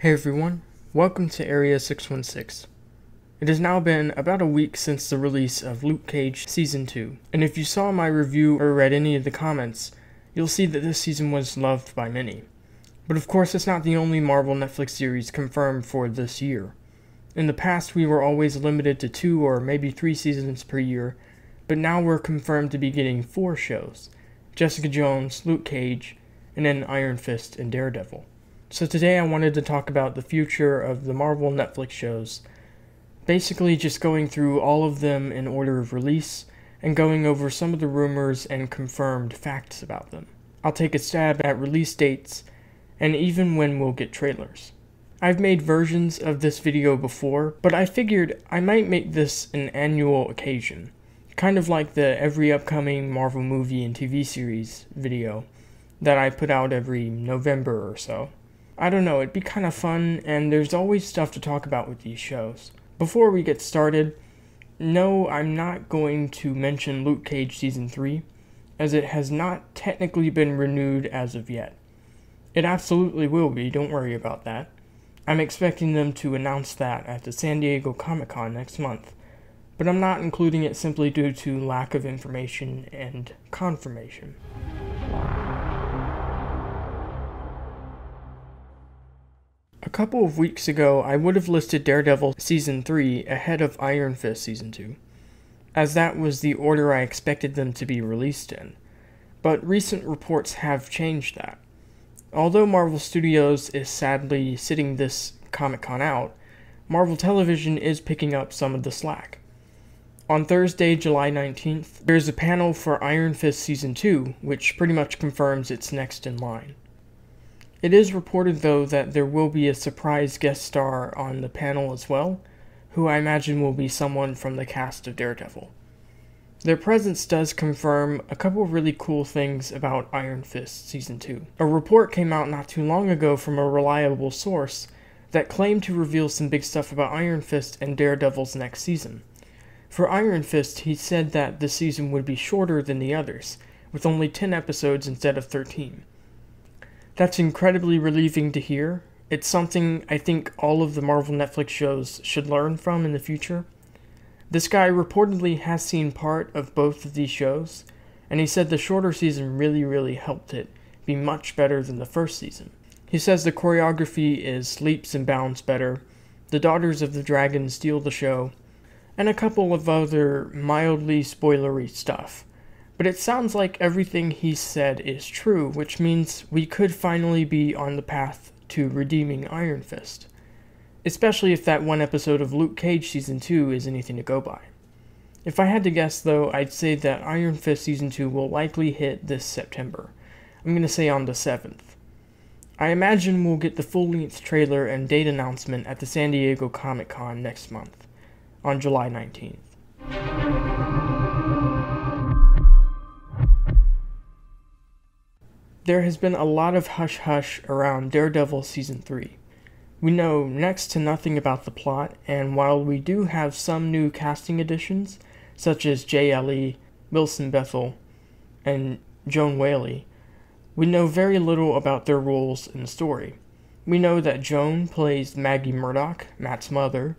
Hey everyone, welcome to Area 616. It has now been about a week since the release of Luke Cage Season 2, and if you saw my review or read any of the comments, you'll see that this season was loved by many. But of course it's not the only Marvel Netflix series confirmed for this year. In the past we were always limited to 2 or maybe 3 seasons per year, but now we're confirmed to be getting 4 shows: Jessica Jones, Luke Cage, and then Iron Fist and Daredevil. So today I wanted to talk about the future of the Marvel Netflix shows, basically just going through all of them in order of release and going over some of the rumors and confirmed facts about them. I'll take a stab at release dates and even when we'll get trailers. I've made versions of this video before, but I figured I might make this an annual occasion, kind of like the every upcoming Marvel movie and TV series video that I put out every November or so. I don't know, it'd be kind of fun, and there's always stuff to talk about with these shows. Before we get started, no, I'm not going to mention Luke Cage Season 3, as it has not technically been renewed as of yet. It absolutely will be, don't worry about that. I'm expecting them to announce that at the San Diego Comic-Con next month, but I'm not including it simply due to lack of information and confirmation. A couple of weeks ago, I would have listed Daredevil Season 3 ahead of Iron Fist Season 2, as that was the order I expected them to be released in, but recent reports have changed that. Although Marvel Studios is sadly sitting this Comic-Con out, Marvel Television is picking up some of the slack. On Thursday, July 19th, there's a panel for Iron Fist Season 2, which pretty much confirms it's next in line. It is reported, though, that there will be a surprise guest star on the panel as well, who I imagine will be someone from the cast of Daredevil. Their presence does confirm a couple of really cool things about Iron Fist Season 2. A report came out not too long ago from a reliable source that claimed to reveal some big stuff about Iron Fist and Daredevil's next season. For Iron Fist, he said that the season would be shorter than the others, with only 10 episodes instead of 13. That's incredibly relieving to hear. It's something I think all of the Marvel Netflix shows should learn from in the future. This guy reportedly has seen part of both of these shows, and he said the shorter season really helped it be much better than the first season. He says the choreography is leaps and bounds better, the Daughters of the Dragon steal the show, and a couple of other mildly spoilery stuff. But it sounds like everything he said is true, which means we could finally be on the path to redeeming Iron Fist. Especially if that one episode of Luke Cage Season 2 is anything to go by. If I had to guess though, I'd say that Iron Fist Season 2 will likely hit this September. I'm going to say on the 7th. I imagine we'll get the full-length trailer and date announcement at the San Diego Comic-Con next month, on July 19th. There has been a lot of hush-hush around Daredevil Season 3. We know next to nothing about the plot, and while we do have some new casting additions, such as J.L.E., Wilson Bethel, and Joan Whaley, we know very little about their roles in the story. We know that Joan plays Maggie Murdock, Matt's mother.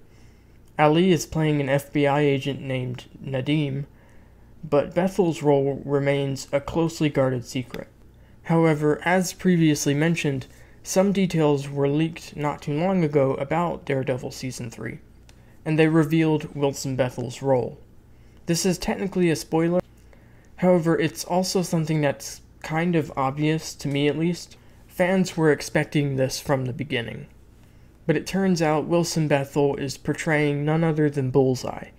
Ali is playing an FBI agent named Nadim, but Bethel's role remains a closely guarded secret. However, as previously mentioned, some details were leaked not too long ago about Daredevil Season 3, and they revealed Wilson Bethel's role. This is technically a spoiler, however it's also something that's kind of obvious, to me at least. Fans were expecting this from the beginning. But it turns out Wilson Bethel is portraying none other than Bullseye,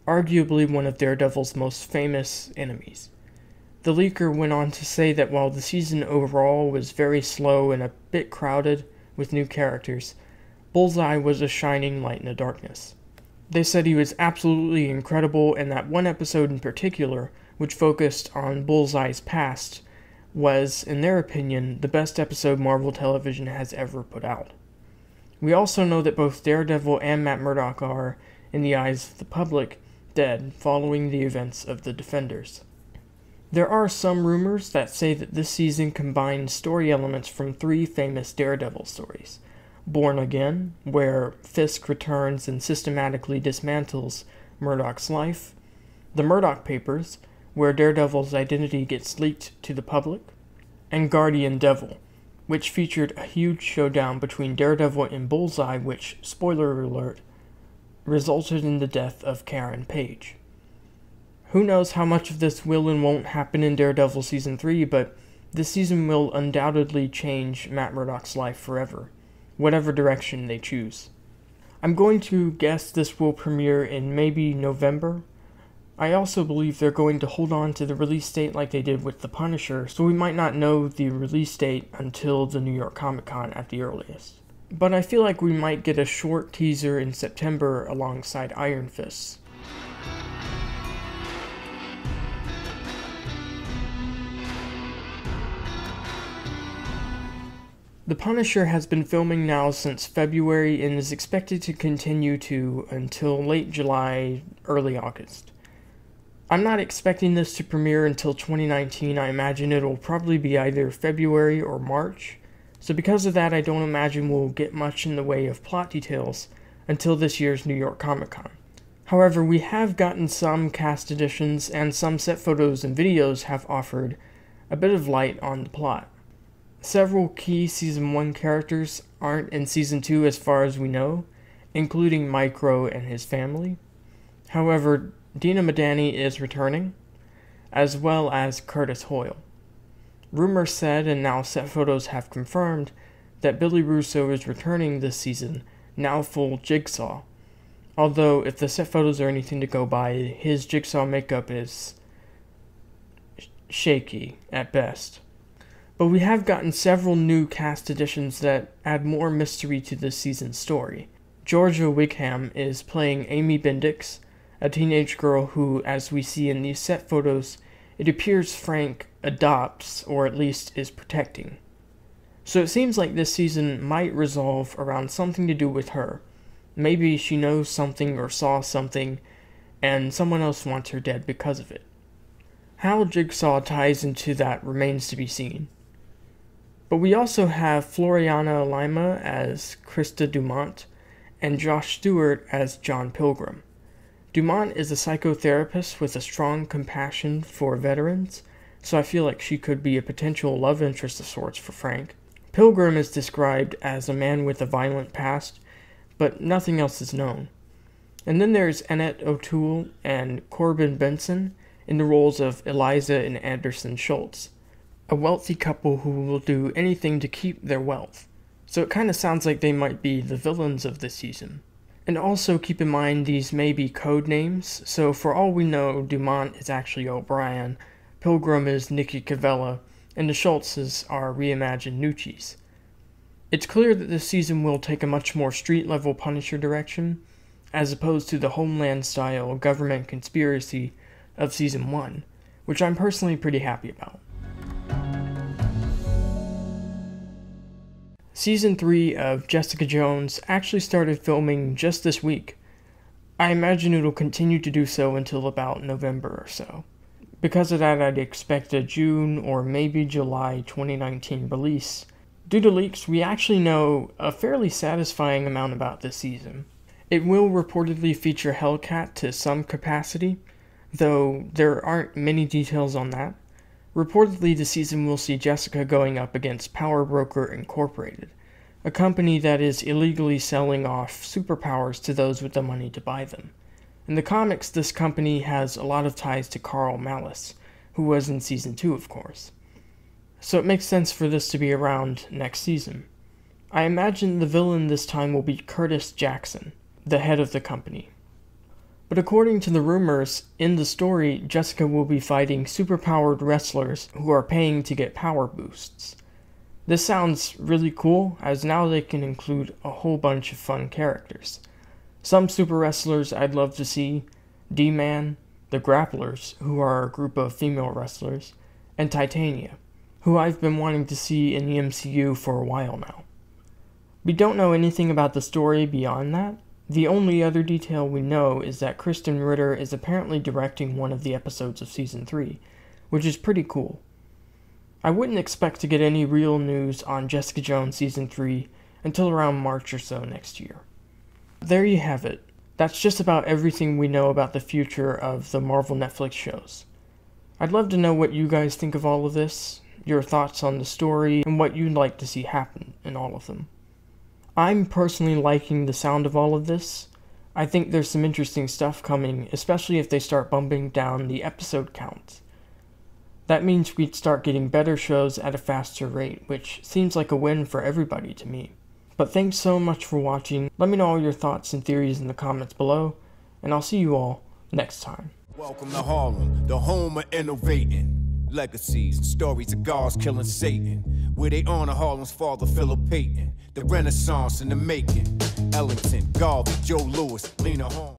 arguably one of Daredevil's most famous enemies. The leaker went on to say that while the season overall was very slow and a bit crowded with new characters, Bullseye was a shining light in the darkness. They said he was absolutely incredible, and that one episode in particular, which focused on Bullseye's past, was, in their opinion, the best episode Marvel Television has ever put out. We also know that both Daredevil and Matt Murdock are, in the eyes of the public, dead following the events of the Defenders. There are some rumors that say that this season combines story elements from 3 famous Daredevil stories. Born Again, where Fisk returns and systematically dismantles Murdoch's life, The Murdoch Papers, where Daredevil's identity gets leaked to the public, and Guardian Devil, which featured a huge showdown between Daredevil and Bullseye, which, spoiler alert, resulted in the death of Karen Page. Who knows how much of this will and won't happen in Daredevil Season 3, but this season will undoubtedly change Matt Murdock's life forever, whatever direction they choose. I'm going to guess this will premiere in maybe November. I also believe they're going to hold on to the release date like they did with The Punisher, so we might not know the release date until the New York Comic Con at the earliest. But I feel like we might get a short teaser in September alongside Iron Fist. The Punisher has been filming now since February and is expected to continue until late July, early August. I'm not expecting this to premiere until 2019. I imagine it'll probably be either February or March. So because of that, I don't imagine we'll get much in the way of plot details until this year's New York Comic Con. However, we have gotten some cast additions, and some set photos and videos have offered a bit of light on the plot. Several key Season 1 characters aren't in Season 2 as far as we know, including Micro and his family. However, Dina Madani is returning, as well as Curtis Hoyle. Rumors said, and now set photos have confirmed, that Billy Russo is returning this season, now full Jigsaw. Although, if the set photos are anything to go by, his Jigsaw makeup is shaky at best. But we have gotten several new cast additions that add more mystery to this season's story. Georgia Wigham is playing Amy Bendix, a teenage girl who, as we see in these set photos, it appears Frank adopts, or at least is protecting. So it seems like this season might resolve around something to do with her. Maybe she knows something or saw something, and someone else wants her dead because of it. How Jigsaw ties into that remains to be seen. But we also have Floriana Lima as Krista Dumont, and Josh Stewart as John Pilgrim. Dumont is a psychotherapist with a strong compassion for veterans, so I feel like she could be a potential love interest of sorts for Frank. Pilgrim is described as a man with a violent past, but nothing else is known. And then there's Annette O'Toole and Corbin Benson in the roles of Eliza and Anderson Schultz, a wealthy couple who will do anything to keep their wealth. So it kind of sounds like they might be the villains of this season. And also keep in mind these may be code names, so for all we know, Dumont is actually O'Brien, Pilgrim is Nikki Cavella, and the Schultzes are reimagined Nucci's. It's clear that this season will take a much more street-level Punisher direction, as opposed to the Homeland-style government conspiracy of Season 1, which I'm personally pretty happy about. Season 3 of Jessica Jones actually started filming just this week. I imagine it'll continue to do so until about November or so. Because of that, I'd expect a June or maybe July 2019 release. Due to leaks, we actually know a fairly satisfying amount about this season. It will reportedly feature Hellcat to some capacity, though there aren't many details on that. Reportedly, the season will see Jessica going up against Power Broker Incorporated, a company that is illegally selling off superpowers to those with the money to buy them. In the comics, this company has a lot of ties to Carl Malice, who was in Season 2, of course. So it makes sense for this to be around next season. I imagine the villain this time will be Curtis Jackson, the head of the company. But according to the rumors, in the story, Jessica will be fighting superpowered wrestlers who are paying to get power boosts. This sounds really cool, as now they can include a whole bunch of fun characters. Some super wrestlers I'd love to see: D-Man, the Grapplers, who are a group of female wrestlers, and Titania, who I've been wanting to see in the MCU for a while now. We don't know anything about the story beyond that. The only other detail we know is that Kristen Ritter is apparently directing one of the episodes of Season 3, which is pretty cool. I wouldn't expect to get any real news on Jessica Jones Season 3 until around March or so next year. There you have it. That's just about everything we know about the future of the Marvel Netflix shows. I'd love to know what you guys think of all of this, your thoughts on the story, and what you'd like to see happen in all of them. I'm personally liking the sound of all of this. I think there's some interesting stuff coming, especially if they start bumping down the episode count. That means we'd start getting better shows at a faster rate, which seems like a win for everybody to me. But thanks so much for watching. Let me know all your thoughts and theories in the comments below, and I'll see you all next time. Welcome to Harlem, the home of innovating. Legacies and stories of gods killing Satan. Where they honor Harlem's father, Philip Payton. The Renaissance in the making. Ellington, Garvey, Joe Louis, Lena Holmes.